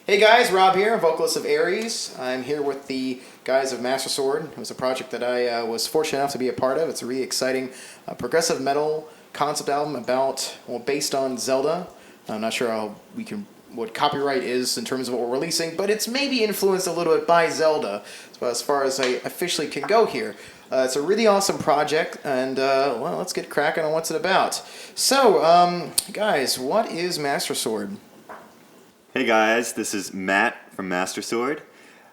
Hey guys, Rob here, Vocalist of Aries. I'm here with the guys of Master Sword. It was a project that I was fortunate enough to be a part of. It's a really exciting progressive metal concept album based on Zelda. I'm not sure what copyright is in terms of what we're releasing, but it's maybe influenced a little bit by Zelda, as far as I officially can go here. It's a really awesome project, and well, let's get cracking on what's it about. So, guys, what is Master Sword? Hey guys, this is Matt from Master Sword.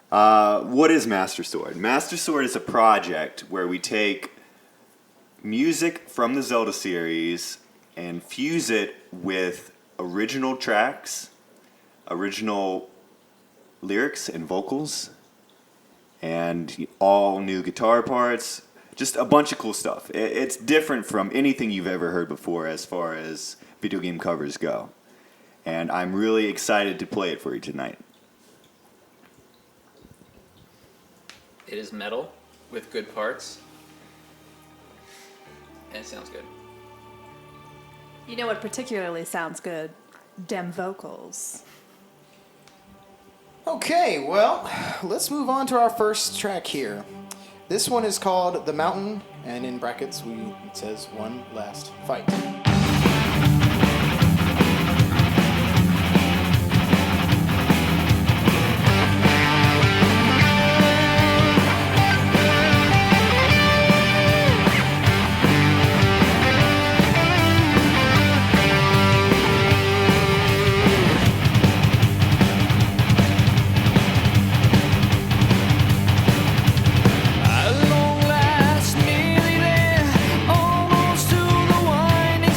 What is Master Sword? Master Sword is a project where we take music from the Zelda series and fuse it with original tracks, original lyrics and vocals, and all new guitar parts. Just a bunch of cool stuff. It's different from anything you've ever heard before as far as video game covers go. And I'm really excited to play it for you tonight. It is metal with good parts, and it sounds good. You know what particularly sounds good? Dem vocals. Okay, well, let's move on to our first track here. This one is called The Mountain, and in brackets it says One Last Fight. Almost to the winding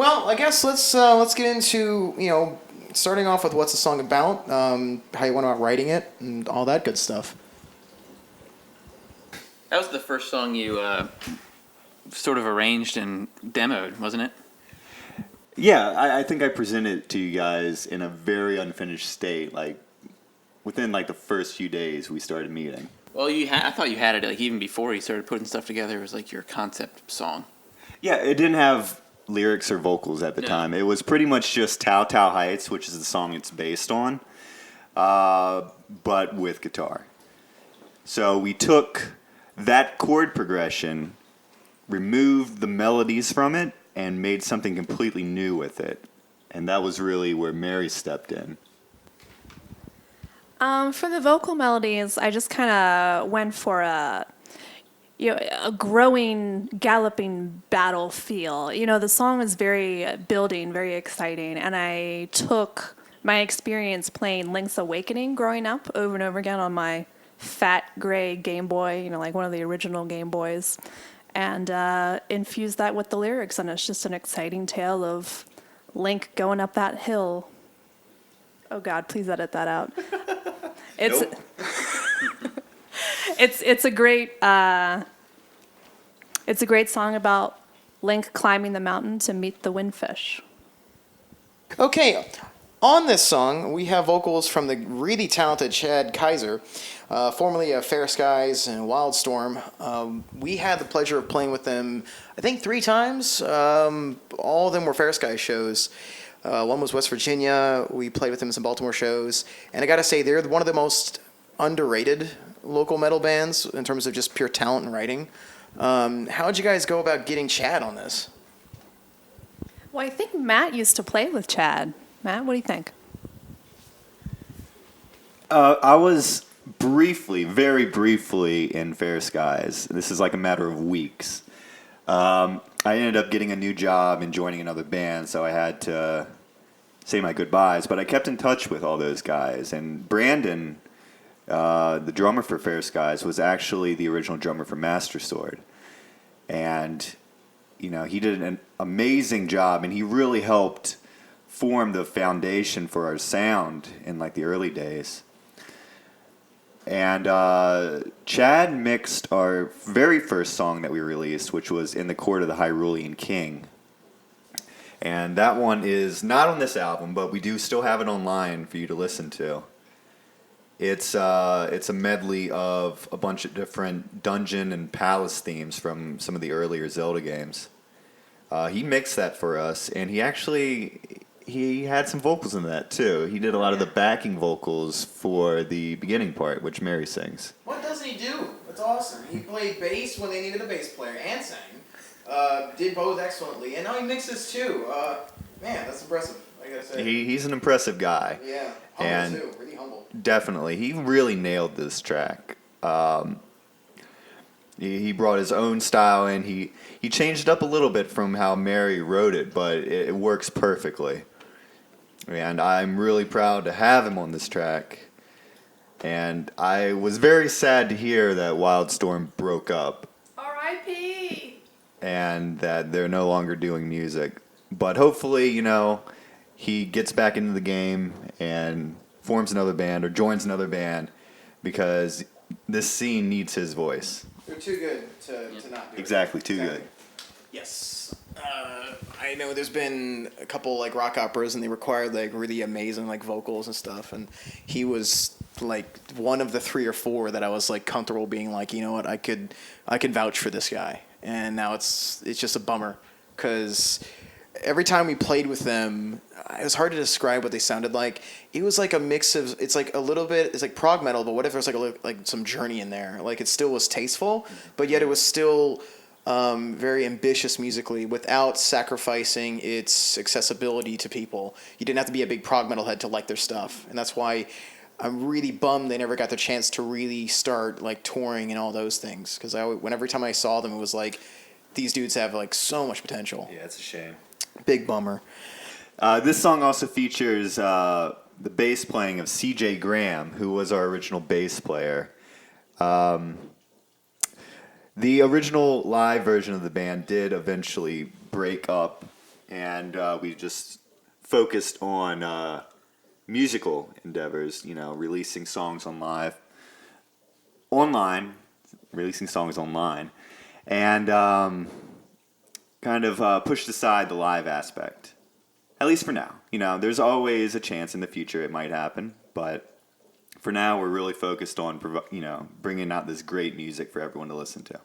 Well, I guess let's get into starting off with what's the song about, how you went about writing it, and all that good stuff. That was the first song you sort of arranged and demoed, wasn't it? Yeah, I think I presented it to you guys in a very unfinished state. Like within like the first few days we started meeting. Well, I thought you had it like even before you started putting stuff together. It was like your concept song. Yeah, it didn't have lyrics or vocals at the No. time. It was pretty much just Tao Tao Heights, which is the song it's based on, but with guitar. So we took that chord progression, removed the melodies from it, and made something completely new with it. And that was really where Mary stepped in. For the vocal melodies, I just kind of went for a growing, galloping battle feel. The song is very building, very exciting, and I took my experience playing Link's Awakening growing up over and over again on my fat gray Game Boy, like one of the original Game Boys, and infused that with the lyrics, and it's just an exciting tale of Link going up that hill. Oh God, please edit that out. It's Nope. it's a great song about Link climbing the mountain to meet the windfish. Okay, on this song, we have vocals from the really talented Chad Kaiser, formerly of Fair Skies and Wildstorm. We had the pleasure of playing with them, I think, 3 times. All of them were Fair Skies shows. One was West Virginia. We played with them in some Baltimore shows. And I got to say, they're one of the most underrated local metal bands in terms of just pure talent and writing. How'd you guys go about getting Chad on this? Well, I think Matt used to play with Chad. Matt, what do you think? I was very briefly in Fair Skies. This is like a matter of weeks. I ended up getting a new job and joining another band, so I had to say my goodbyes. But I kept in touch with all those guys. And Brandon, the drummer for Fair Skies, was actually the original drummer for Master Sword. And, he did an amazing job, and he really helped form the foundation for our sound in like the early days. And Chad mixed our very first song that we released, which was In the Court of the Hyrulean King. And that one is not on this album, but we do still have it online for you to listen to. It's a medley of a bunch of different dungeon and palace themes from some of the earlier Zelda games. He mixed that for us, and he had some vocals in that too. He did a lot of the backing vocals for the beginning part, which Mary sings. What doesn't he do? That's awesome. He played bass when they needed a bass player and sang. Did both excellently, and now he mixes too. Man, that's impressive. I gotta say. He's an impressive guy. Yeah, humble too. Really humble. Definitely, he really nailed this track. He brought his own style in. He changed it up a little bit from how Mary wrote it, but it works perfectly. And I'm really proud to have him on this track. And I was very sad to hear that Wildstorm broke up. R.I.P. And that they're no longer doing music. But hopefully, he gets back into the game and forms another band or joins another band, because this scene needs his voice. They're too good to not do Exactly, it. too good. Yes. I know there's been a couple like rock operas, and they required like really amazing like vocals and stuff, and he was like one of the 3 or 4 that I was like comfortable being like, you know what, I could vouch for this guy. And now it's just a bummer, because every time we played with them, it was hard to describe what they sounded like. It was like a mix of, it's like a little bit, it's like prog metal, but what if there's like some Journey in there? Like it still was tasteful, but yet it was still very ambitious musically without sacrificing its accessibility to people. You didn't have to be a big prog metal head to like their stuff, and that's why I'm really bummed they never got the chance to really start like touring and all those things. Because every time I saw them, it was like these dudes have like so much potential. Yeah, it's a shame. Big bummer. This song also features the bass playing of C.J. Graham, who was our original bass player. The original live version of the band did eventually break up and we just focused on musical endeavors, you know, releasing songs releasing songs online, and kind of pushed aside the live aspect, at least for now. You know, there's always a chance in the future it might happen, but for now we're really focused on, you know, bringing out this great music for everyone to listen to.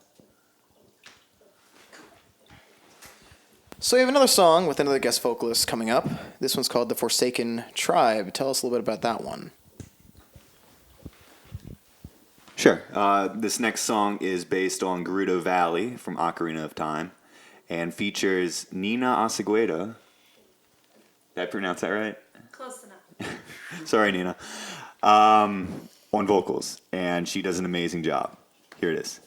So we have another song with another guest vocalist coming up. This one's called The Forsaken Tribe. Tell us a little bit about that one. Sure. This next song is based on Gerudo Valley from Ocarina of Time and features Nina Asagueda. Did I pronounce that right? Close enough. Sorry, Nina. On vocals, and she does an amazing job. Here it is.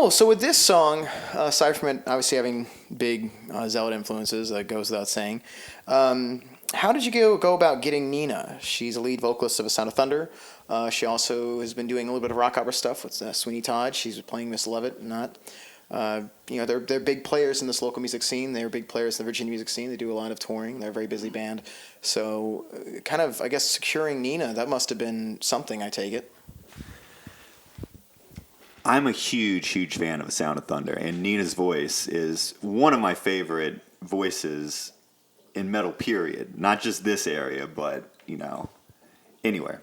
Cool. So with this song, aside from it obviously having big Zelda influences, that goes without saying, how did you go about getting Nina? She's a lead vocalist of A Sound of Thunder. She also has been doing a little bit of rock opera stuff with Sweeney Todd. She's playing Miss Lovett and that. They're big players in this local music scene. They're big players in the Virginia music scene. They do a lot of touring. They're a very busy band. So kind of, I guess, securing Nina, that must have been something, I take it. I'm a huge fan of A Sound of Thunder, and Nina's voice is one of my favorite voices in metal, period. Not just this area, but, anywhere.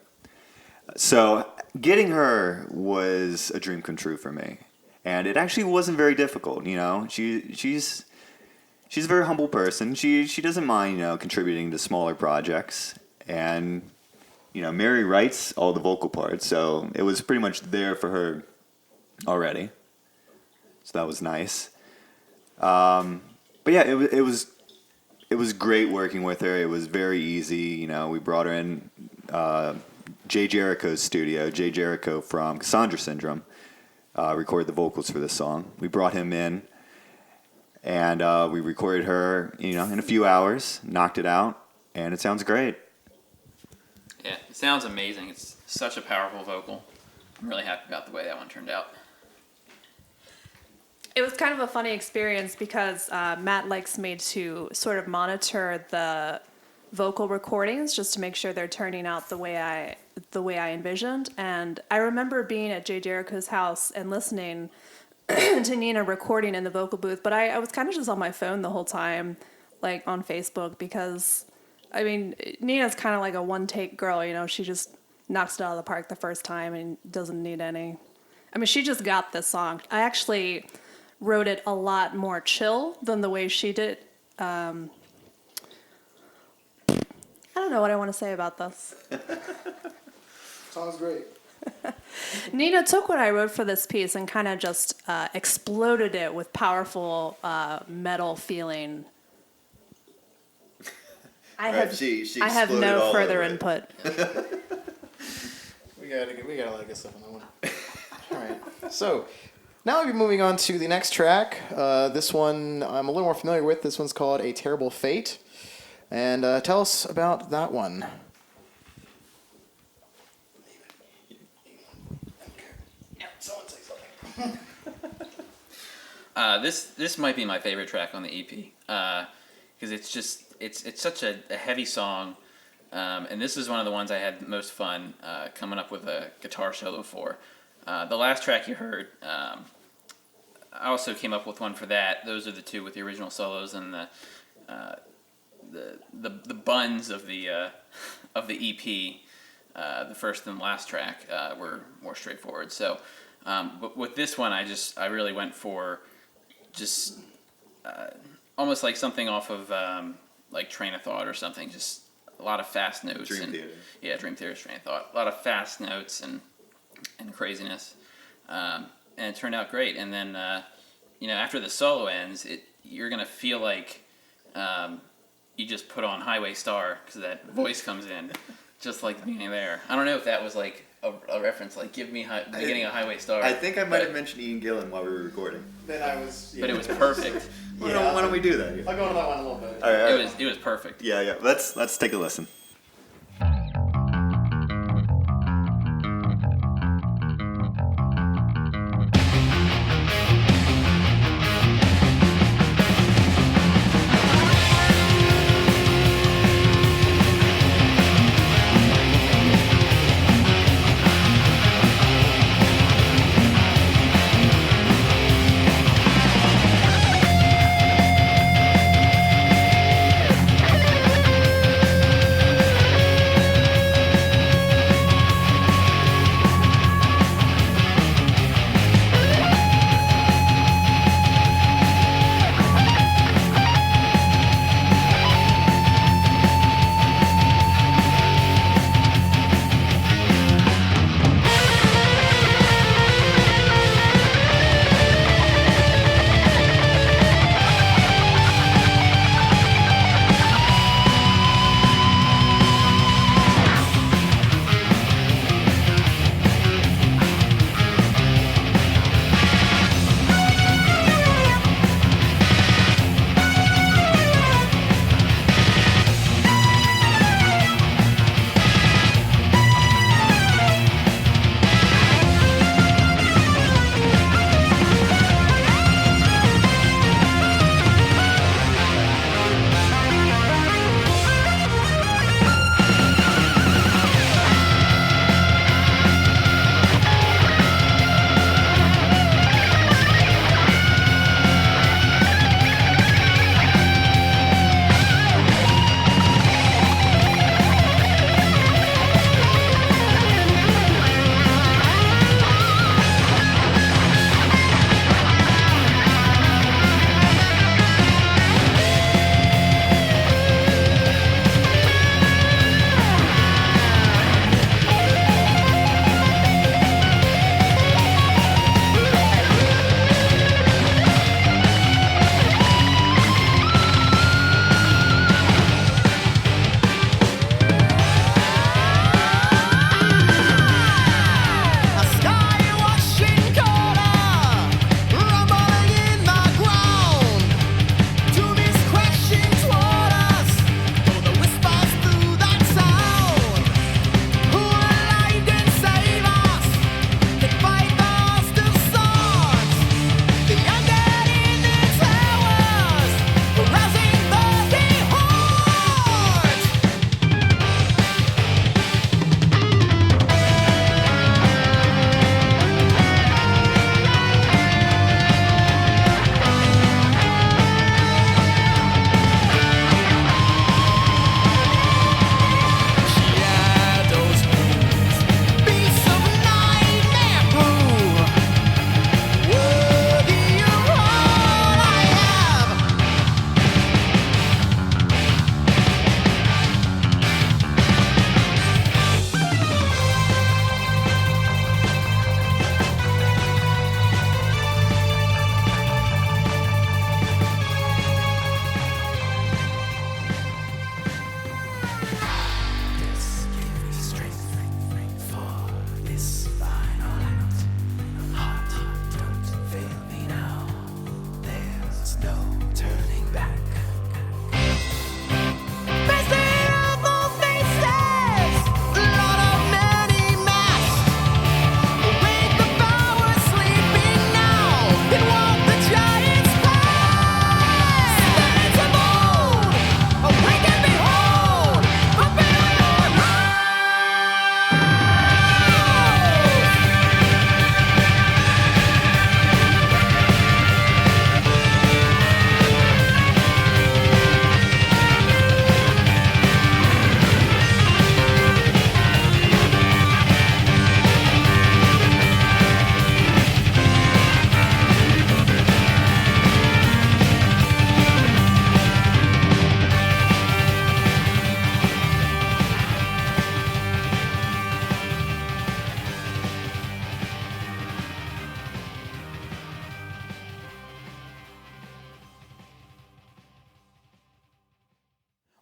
So getting her was a dream come true for me. And it actually wasn't very difficult, She's a very humble person. She doesn't mind, contributing to smaller projects. And, Mary writes all the vocal parts, so it was pretty much there for her already. So that was nice. But yeah, it was great working with her. It was very easy. We brought her in Jay Jericho's studio. Jay Jericho from Cassandra Syndrome recorded the vocals for this song. We brought him in, and we recorded her, in a few hours, knocked it out, and it sounds great. Yeah, it sounds amazing. It's such a powerful vocal. I'm really happy about the way that one turned out. It was kind of a funny experience because Matt likes me to sort of monitor the vocal recordings just to make sure they're turning out the way I envisioned. And I remember being at Jay Jericho's house and listening to Nina recording in the vocal booth, but I was kind of just on my phone the whole time, like on Facebook, because Nina's kind of like a one-take girl. She just knocks it out of the park the first time and doesn't need any. She just got this song. I actually wrote it a lot more chill than the way she did. I don't know what I want to say about this. Sounds great. Nina took what I wrote for this piece and kind of just exploded it with powerful metal feeling. I have no further input. We gotta let get stuff on that one. All right. So now we'll be moving on to the next track. This one I'm a little more familiar with. This one's called A Terrible Fate. And tell us about that one. Yeah, someone say something. This might be my favorite track on the EP because it's such a heavy song, and this is one of the ones I had the most fun coming up with a guitar solo for. The last track you heard, I also came up with one for that. Those are the two with the original solos and the buns of the EP. The first and last track were more straightforward. So, but with this one, I really went for just almost like something off of like Train of Thought or something. Just a lot of fast notes. Dream Theater. Yeah, Dream Theater's Train of Thought. A lot of fast notes and craziness, and it turned out great. And then after the solo ends, you're gonna feel like you just put on Highway Star because that voice comes in, just like the beginning there. I don't know if that was like a reference, like give me the beginning of Highway Star. I think I might have mentioned Ian Gillan while we were recording. Then I was. But it was perfect. Why don't we do that? I'll go into that one a little bit. All right. It was perfect. Yeah. Let's take a listen.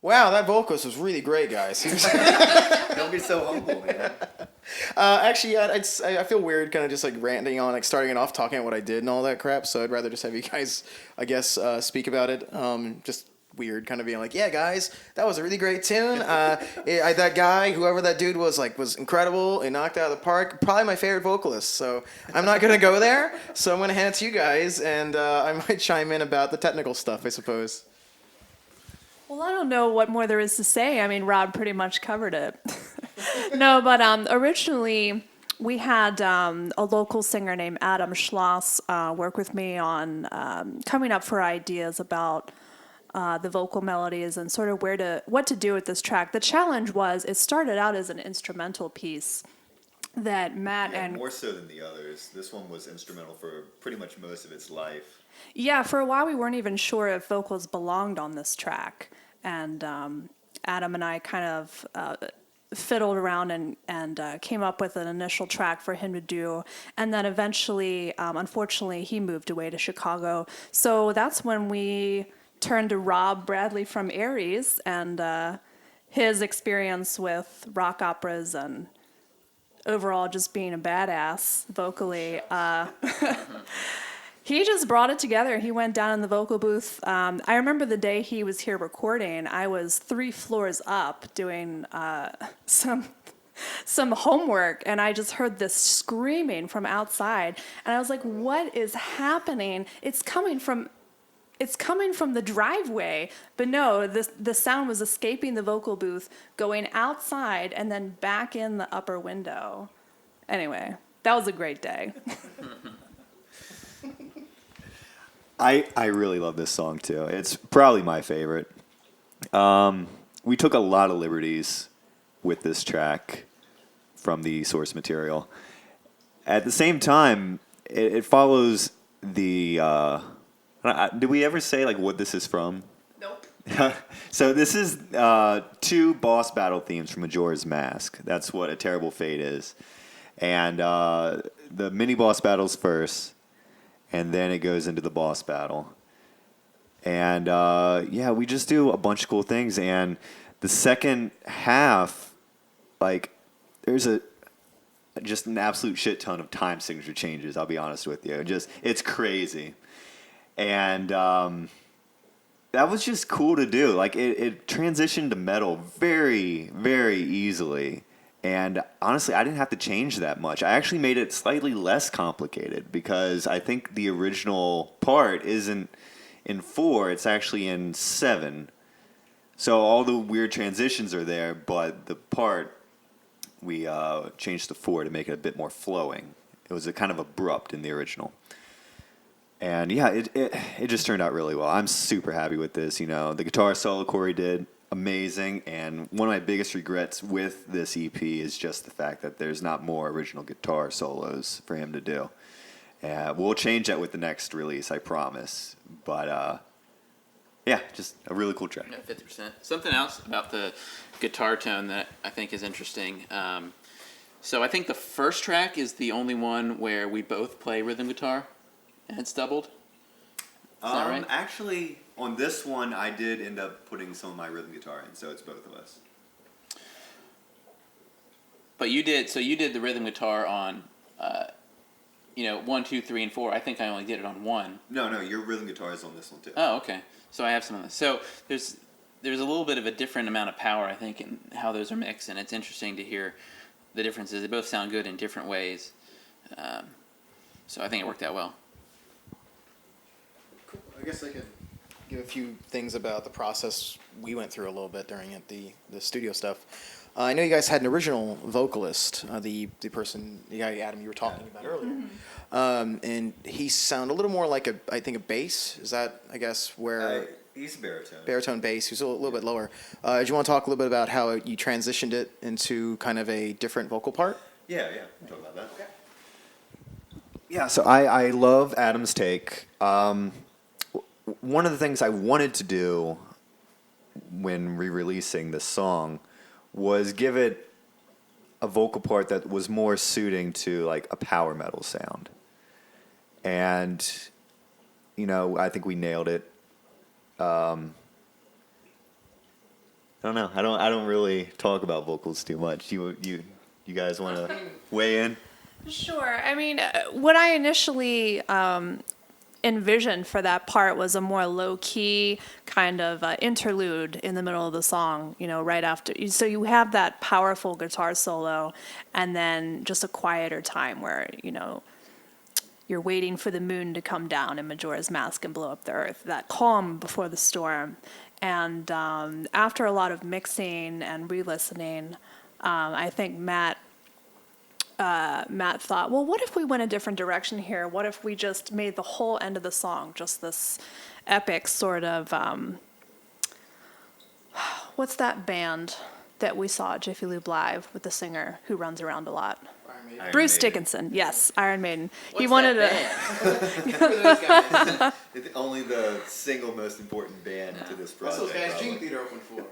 Wow, that vocalist was really great, guys. He was- Don't be so humble, man. Actually, yeah, I feel weird kind of just like ranting on, like starting it off talking about what I did and all that crap. So I'd rather just have you guys, I guess, speak about it. Just weird kind of being like, yeah, guys, that was a really great tune. That guy, whoever that dude was incredible. He knocked it out of the park. Probably my favorite vocalist. So I'm not going to go there. So I'm going to hand it to you guys. And I might chime in about the technical stuff, I suppose. Well, I don't know what more there is to say. I mean, Rob pretty much covered it. No, but originally we had a local singer named Adam Schloss work with me on coming up for ideas about the vocal melodies and sort of what to do with this track. The challenge was it started out as an instrumental piece that Matt and more so than the others. This one was instrumental for pretty much most of its life. Yeah, for a while we weren't even sure if vocals belonged on this track, and Adam and I kind of fiddled around and came up with an initial track for him to do, and then eventually, unfortunately, he moved away to Chicago. So that's when we turned to Rob Bradley from Aries and his experience with rock operas and overall just being a badass vocally. He just brought it together. He went down in the vocal booth. I remember the day he was here recording, I was 3 floors up doing some homework, and I just heard this screaming from outside. And I was like, what is happening? It's coming from the driveway. But no, the sound was escaping the vocal booth, going outside, and then back in the upper window. Anyway, that was a great day. I really love this song too. It's probably my favorite. We took a lot of liberties with this track from the source material. At the same time, it follows the. Did we ever say like what this is from? Nope. So this is 2 boss battle themes from Majora's Mask. That's what A Terrible Fate is, and the mini boss battles first. And then it goes into the boss battle. And, yeah, we just do a bunch of cool things. And the second half, like, there's just an absolute shit ton of time signature changes, I'll be honest with you. It's crazy. And that was just cool to do. Like, it transitioned to metal very, very easily. And honestly, I didn't have to change that much. I actually made it slightly less complicated because I think the original part isn't in 4, it's actually in 7. So all the weird transitions are there, but the part we changed to 4 to make it a bit more flowing. It was a kind of abrupt in the original. And yeah, it just turned out really well. I'm super happy with this. You know, the guitar solo Corey did, amazing, and one of my biggest regrets with this EP is just the fact that there's not more original guitar solos for him to do. We'll change that with the next release, I promise. But yeah, just a really cool track. Yeah, 50%. Something else about the guitar tone that I think is interesting. So I think the first track is the only one where we both play rhythm guitar, and it's doubled. Is that right? Actually, on this one, I did end up putting some of my rhythm guitar in, so it's both of us. But you did the rhythm guitar on, 1, 2, 3, and 4. I think I only did it on 1. No, your rhythm guitar is on this one too. Oh, okay. So I have some of this. So there's a little bit of a different amount of power, I think, in how those are mixed, and it's interesting to hear the differences. They both sound good in different ways. So I think it worked out well. Cool. I guess I could give a few things about the process we went through a little bit during the studio stuff. I know you guys had an original vocalist, the guy Adam you were talking about earlier, and he sounded a little more like I think a bass. Is that I guess where he's a baritone. Baritone bass. Who's a little bit lower. Do you want to talk a little bit about how you transitioned it into kind of a different vocal part? Yeah, we'll talk about that. Okay. Yeah, so I love Adam's take. One of the things I wanted to do when re-releasing this song was give it a vocal part that was more suiting to like a power metal sound. And, I think we nailed it. don't know. I don't really talk about vocals too much. You guys want to weigh in? Sure. I mean, what I initially envisioned for that part was a more low-key kind of interlude in the middle of the song, right after. So you have that powerful guitar solo and then just a quieter time where, you're waiting for the moon to come down in Majora's Mask and blow up the earth, that calm before the storm. And after a lot of mixing and re-listening, I think Matt thought, well, what if we went a different direction here? What if we just made the whole end of the song just this epic sort of, what's that band that we saw at Jiffy Lube Live with the singer who runs around a lot? Bruce Dickinson, yes, Iron Maiden. He wanted It's only the single most important band to this project. That's those guys Dream Theater open for.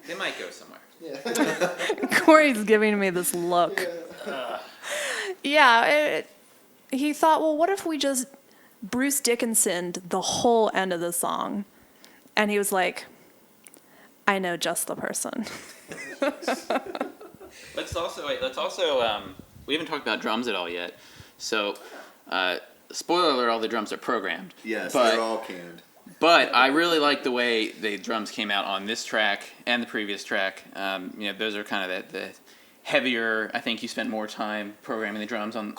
They might go somewhere. Corey's giving me this look. He thought, well, what if we just Bruce Dickinsoned the whole end of the song? And he was like, I know just the person. Let's also we haven't talked about drums at all yet. So, spoiler alert, all the drums are programmed. Yes, but, they're all canned. But I really like the way the drums came out on this track and the previous track. Those are kind of the heavier. I think you spent more time programming the drums on.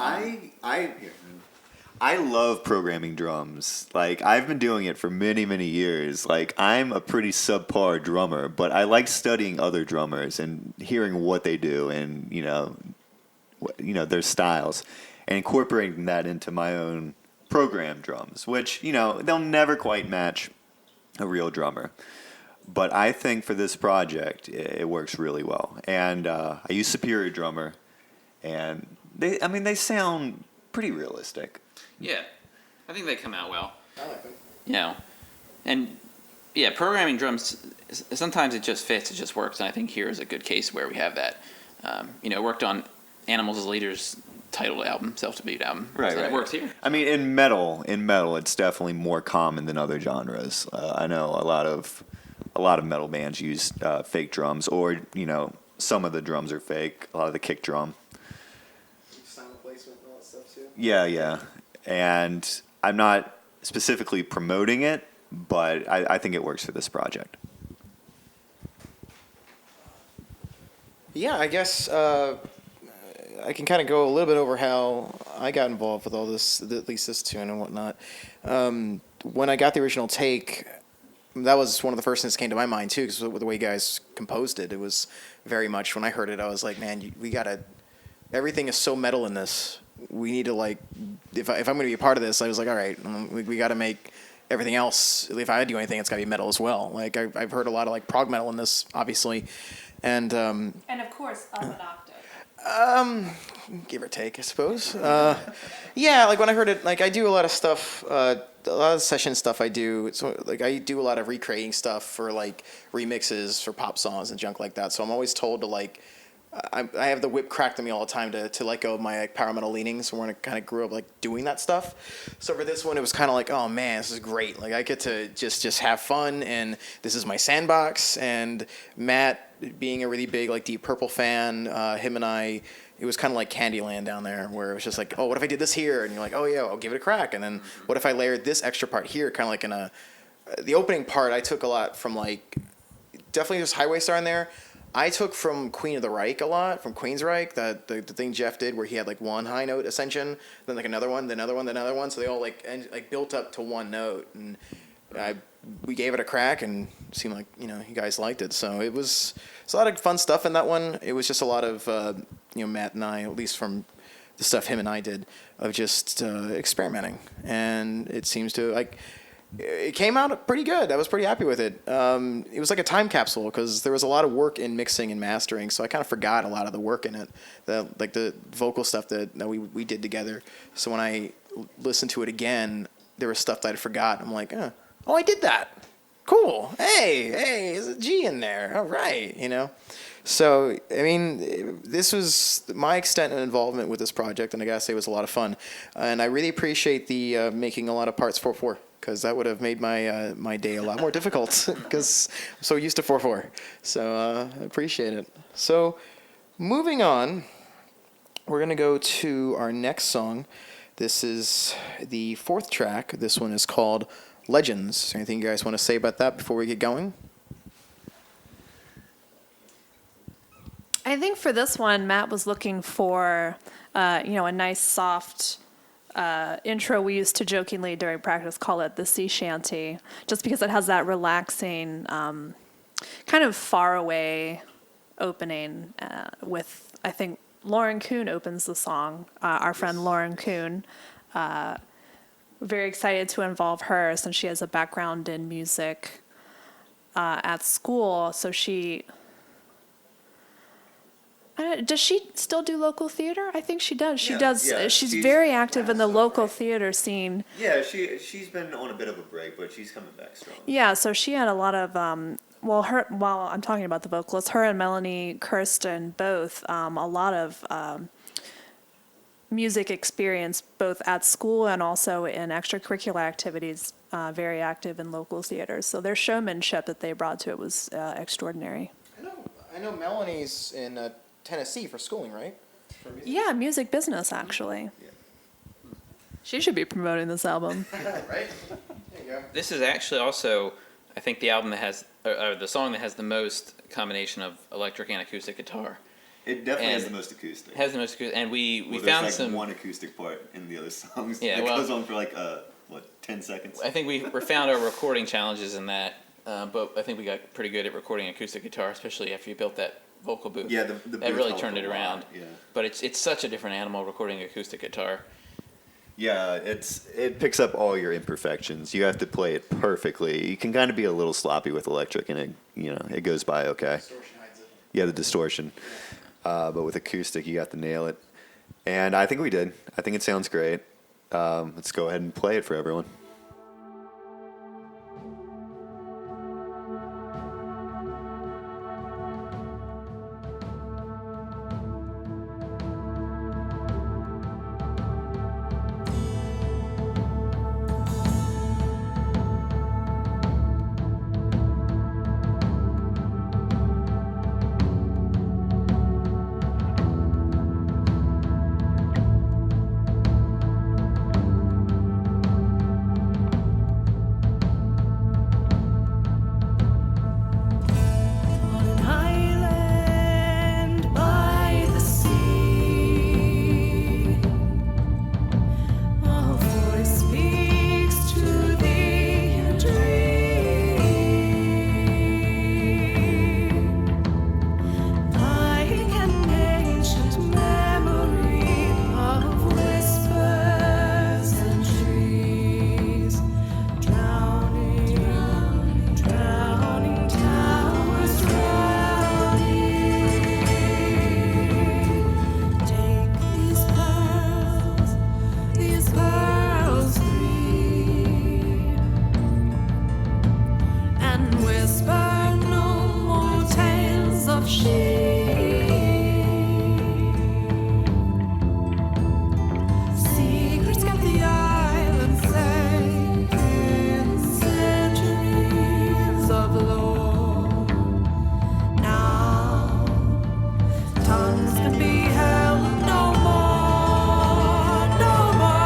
I love programming drums. Like, I've been doing it for many, many years. Like, I'm a pretty subpar drummer, but I like studying other drummers and hearing what they do and, their styles and incorporating that into my own program drums, which, they'll never quite match a real drummer. But I think for this project, it works really well. And I use Superior Drummer, and they sound pretty realistic. Yeah, I think they come out well. I like them. Programming drums, sometimes it just fits, it just works, and I think here is a good case where we have that. Worked on Animals as Leaders titled album, self-debut album. Right. It works here. I mean, in metal, it's definitely more common than other genres. I know a lot of metal bands use fake drums, or some of the drums are fake. A lot of the kick drum. Sound placement and all that stuff too. Yeah. And I'm not specifically promoting it, but I think it works for this project. Yeah, I guess I can kind of go a little bit over how I got involved with all this, at least this tune and whatnot. When I got the original take, that was one of the first things that came to my mind too, because the way you guys composed it, it was very much, when I heard it, I was like, man, we gotta, everything is so metal in this. We need to, like, if I'm going to be a part of this, I was like, all right, we got to make everything else. If I do anything, it's got to be metal as well. Like, I've heard a lot of like prog metal in this, obviously, and of course, up an octave. Give or take, I suppose. Like when I heard it, like I do a lot of stuff, a lot of session stuff I do. So like I do a lot of recreating stuff for like remixes for pop songs and junk like that. So I'm always told to like. I have the whip cracked at me all the time to let go of my like, power metal leanings when I kind of grew up like doing that stuff. So for this one, it was kind of like, oh man, this is great. Like I get to just have fun, and this is my sandbox. And Matt, being a really big like Deep Purple fan, him and I, it was kind of like Candyland down there, where it was just like, oh, what if I did this here? And you're like, oh yeah, I'll give it a crack. And then what if I layered this extra part here, kind of like in the opening part, I took a lot from like, definitely there's Highway Star in there. I took from Queen of the Reich a lot, from Queensryche, the thing Jeff did where he had like one high note ascension, then like another one, then another one, then another one, so they all like built up to one note, and we gave it a crack, and it seemed like you guys liked it, so it's a lot of fun stuff in that one. It was just a lot of Matt and I, at least from the stuff him and I did, of just experimenting, and it seems to like. It came out pretty good. I was pretty happy with it. It was like a time capsule because there was a lot of work in mixing and mastering, so I kind of forgot a lot of the work in it, like the vocal stuff that we did together. So when I listened to it again, there was stuff that I'd forgot. I'm like, oh, I did that. Cool. Hey, there's a G in there. All right, So, I mean, this was my extent of involvement with this project, and I gotta say it was a lot of fun. And I really appreciate the making a lot of parts 4/4. because that would have made my day a lot more difficult because I'm so used to 4/4. So I appreciate it. So moving on, we're going to go to our next song. This is the 4th track. This one is called Legends. Is there anything you guys want to say about that before we get going? I think for this one, Matt was looking for, a nice soft intro. We used to jokingly during practice call it the sea shanty, just because it has that relaxing, kind of far away opening with, I think, Lauren Kuhn opens the song, our friend Lauren Kuhn. Very excited to involve her since she has a background in music at school. So she... does she still do local theater? I think she does. She does. Yeah. She's very active in the local theater scene. Yeah, she's been on a bit of a break, but she's coming back strong. Yeah, so she had a lot of while I'm talking about the vocalists, her and Melanie Kirsten both a lot of music experience both at school and also in extracurricular activities. Very active in local theaters. So their showmanship that they brought to it was extraordinary. I know Melanie's in Tennessee for schooling, right? Yeah, music business actually. Yeah. She should be promoting this album. Right? There you go. This is actually also, I think, the album that has, or the song that has the most combination of electric and acoustic guitar. It definitely has And the most acoustic. It has the most acoustic, and we Well, found there's like some. one acoustic part in the other songs. Yeah, it well- goes on for like 10 seconds. I think we found our recording challenges in that, but I think we got pretty good at recording acoustic guitar, especially after you built that vocal booth. Yeah, the that booth really helped turned a it lot, around. yeah. But it's such a different animal recording acoustic guitar. Yeah, it picks up all your imperfections. You have to play it perfectly. You can kind of be a little sloppy with electric, and it goes by okay. Distortion hides it. Yeah, the distortion. But with acoustic, you got to nail it. And I think we did. I think it sounds great. Let's go ahead and play it for everyone. On an island by the sea, a voice speaks to thee in a dream, like an ancient memory of whispers and trees, drowning towers drowning. Take these pearls three, and whisper no more tales of she. Secrets kept the island safe in centuries of lore. Now tongues can be held no more, no more.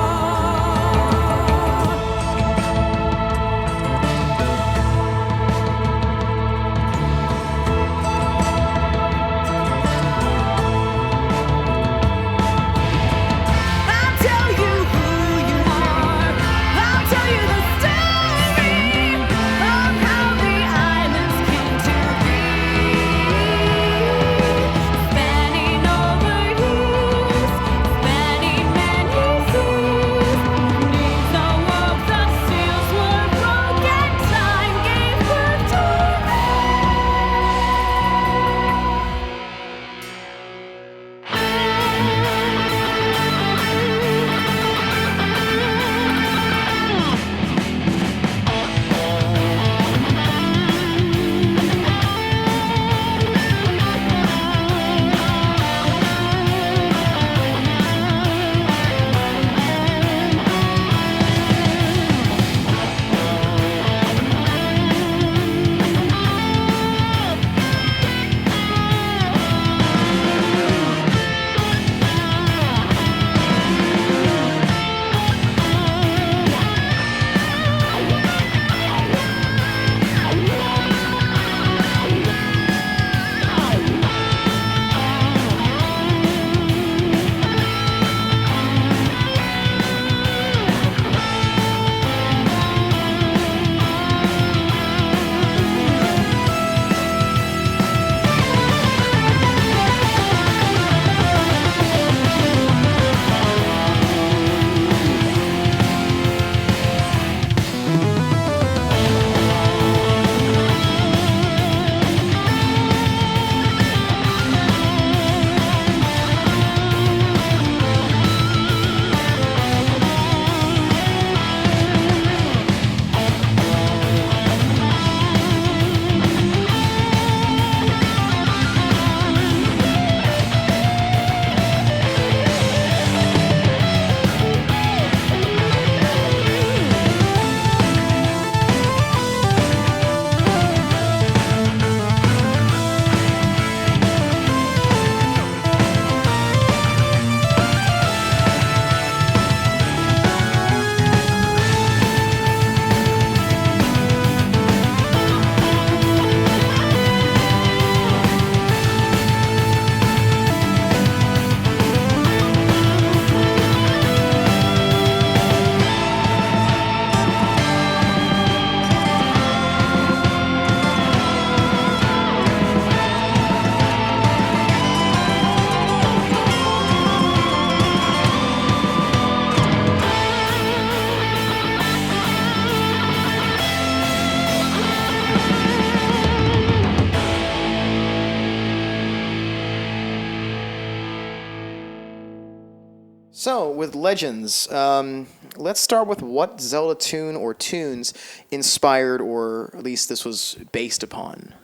So, with Legends, let's start with what Zelda tune or tunes inspired, or at least this was based upon.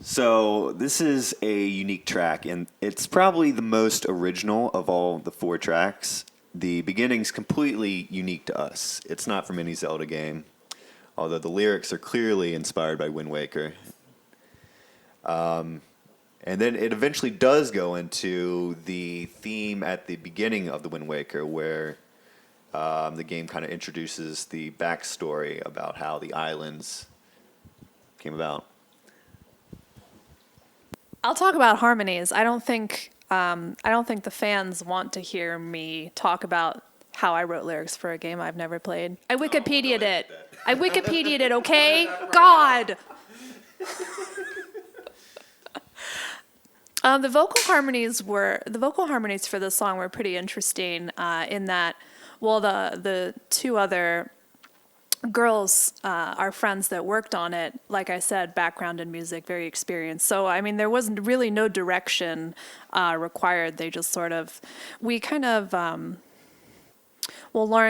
So this is a unique track, and it's probably the most original of all the 4 tracks. The beginning's completely unique to us. It's not from any Zelda game, although the lyrics are clearly inspired by Wind Waker. And then it eventually does go into the theme at the beginning of the Wind Waker, where the game kind of introduces the backstory about how the islands came about. I'll talk about harmonies. I don't think the fans want to hear me talk about how I wrote lyrics for a game I've never played. I Wikipedia'd it. I Wikipedia'd it, okay? God! The vocal harmonies for this song were pretty interesting in that, well, the 2 other girls are friends that worked on it. Like I said, background in music, very experienced. So, I mean, there wasn't really no direction required. They just Lauren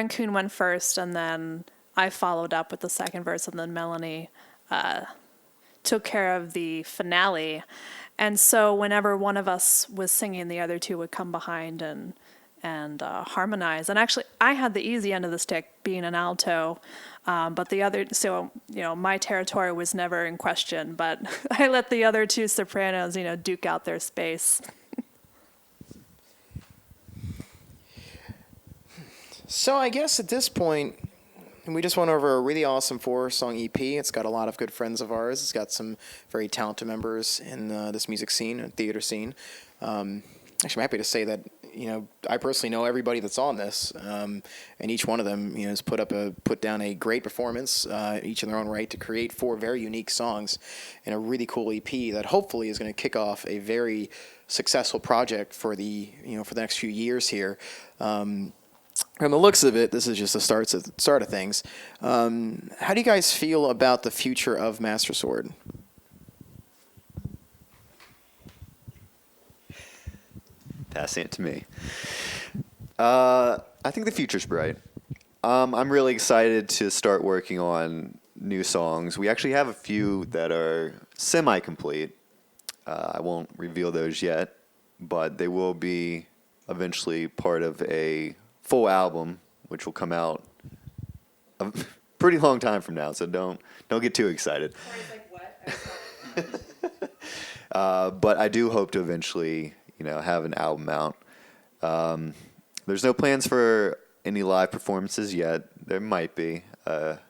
Kuhn went first, and then I followed up with the second verse, and then Melanie took care of the finale. And so whenever one of us was singing, the other 2 would come behind and harmonize. And actually, I had the easy end of the stick, being an alto, but my territory was never in question. But I let the other 2 sopranos, duke out their space. So I guess at this point, we just went over a really awesome 4-song EP. It's got a lot of good friends of ours. It's got some very talented members in this music scene and theater scene. Actually, I'm happy to say that I personally know everybody that's on this, and each one of them has put down a great performance, each in their own right, to create 4 very unique songs in a really cool EP that hopefully is going to kick off a very successful project for the next few years here. From the looks of it, this is just the start of things. How do you guys feel about the future of Master Sword? Passing it to me. I think the future's bright. I'm really excited to start working on new songs. We actually have a few that are semi-complete. I won't reveal those yet, but they will be eventually part of a full album, which will come out a pretty long time from now, so don't get too excited. But I do hope to eventually, have an album out. There's no plans for any live performances yet. There might be.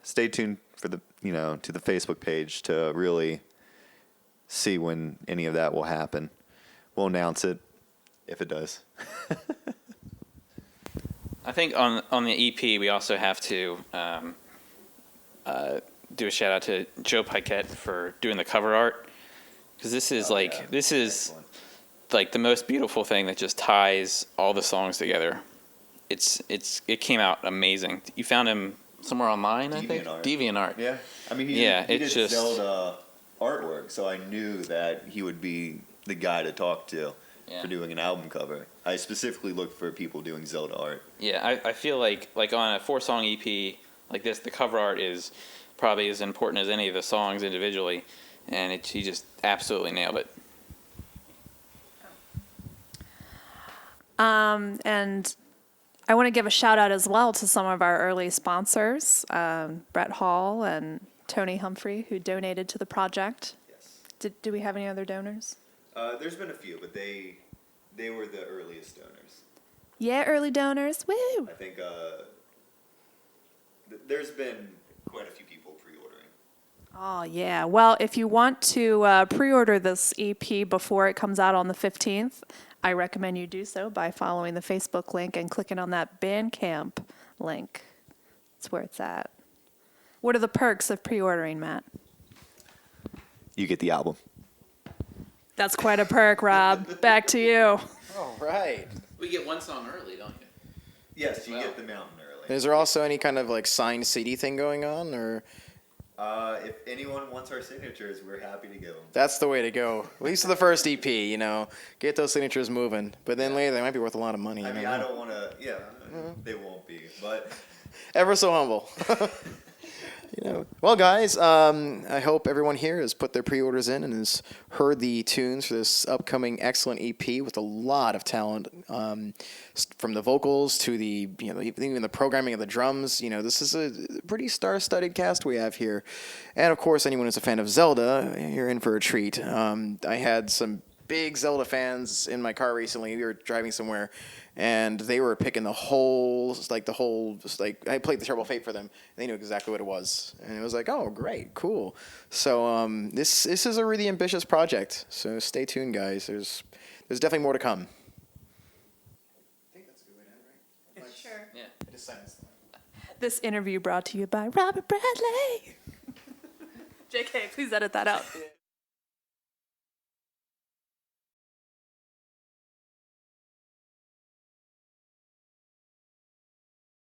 Stay tuned for to the Facebook page to really see when any of that will happen. We'll announce it if it does. I think on the EP, we also have to do a shout out to Joe Piquette for doing the cover art, because this is the most beautiful thing that just ties all the songs together. It came out amazing. You found him somewhere online, I think? DeviantArt. Yeah. I mean, he did Zelda artwork, so I knew that he would be the guy to talk to for doing an album cover. I specifically looked for people doing Zelda art. Yeah, I feel like on a 4-song EP like this, the cover art is probably as important as any of the songs individually, and he just absolutely nailed it. And I want to give a shout out as well to some of our early sponsors, Brett Hall and Tony Humphrey, who donated to the project. Yes. Do we have any other donors? There's been a few, but they were the earliest donors. Yeah, early donors. Woo! I think there's been quite a few people pre-ordering. Oh, yeah. Well, if you want to pre-order this EP before it comes out on the 15th, I recommend you do so by following the Facebook link and clicking on that Bandcamp link. That's where it's at. What are the perks of pre-ordering, Matt? You get the album. That's quite a perk, Rob. Back to you. All right. We get one song early, don't you? Yes, you get the mountain early. Is there also any kind of signed CD thing going on, or? If anyone wants our signatures, we're happy to give them. That's the way to go. At least for the first EP, you know, get those signatures moving. But then later, they might be worth a lot of money. I you mean, know? I don't want to. Yeah, they won't be. But Ever so humble. You know, well, guys, I hope everyone here has put their pre-orders in and has heard the tunes for this upcoming excellent EP with a lot of talent, from the vocals to the, you know, even the programming of the drums. You know, this is a pretty star-studded cast we have here, and of course, anyone who's a fan of Zelda, you're in for a treat. I had some big Zelda fans in my car recently. We were driving somewhere, and they were picking the whole, I played the Terrible Fate for them. And they knew exactly what it was, and it was like, oh, great, cool. So this is a really ambitious project. So stay tuned, guys. There's definitely more to come. I think that's a good way to end, right? Sure. Yeah. Just silence. This interview brought to you by Robert Bradley. JK, please edit that out.